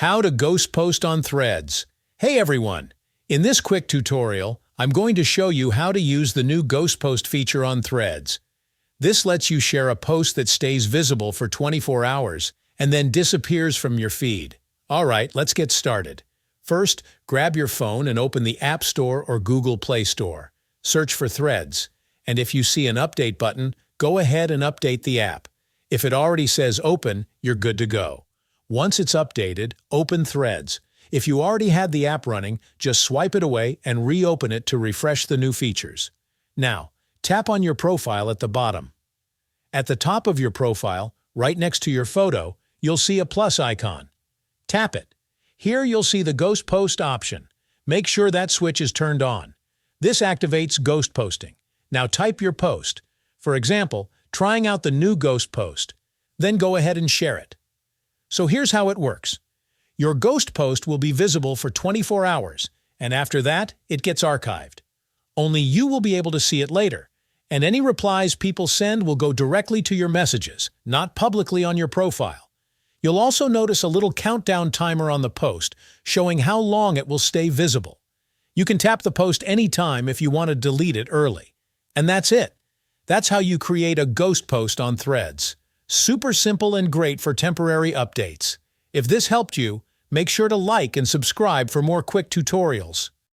How to ghost post on Threads. Hey everyone! In this quick tutorial, I'm going to show you how to use the new ghost post feature on Threads. This lets you share a post that stays visible for 24 hours and then disappears from your feed. Alright, let's get started. First, grab your phone and open the App Store or Google Play Store. Search for Threads, and if you see an update button, go ahead and update the app. If it already says open, you're good to go. Once it's updated, open Threads. If you already had the app running, just swipe it away and reopen it to refresh the new features. Now, tap on your profile at the bottom. At the top of your profile, right next to your photo, you'll see a plus icon. Tap it. Here you'll see the Ghost Post option. Make sure that switch is turned on. This activates ghost posting. Now type your post. For example, trying out the new ghost post. Then go ahead and share it. So here's how it works. Your ghost post will be visible for 24 hours, and after that, it gets archived. Only you will be able to see it later, and any replies people send will go directly to your messages, not publicly on your profile. You'll also notice a little countdown timer on the post, showing how long it will stay visible. You can tap the post anytime if you want to delete it early. And that's it. That's how you create a ghost post on Threads. Super simple and great for temporary updates. If this helped you, make sure to like and subscribe for more quick tutorials.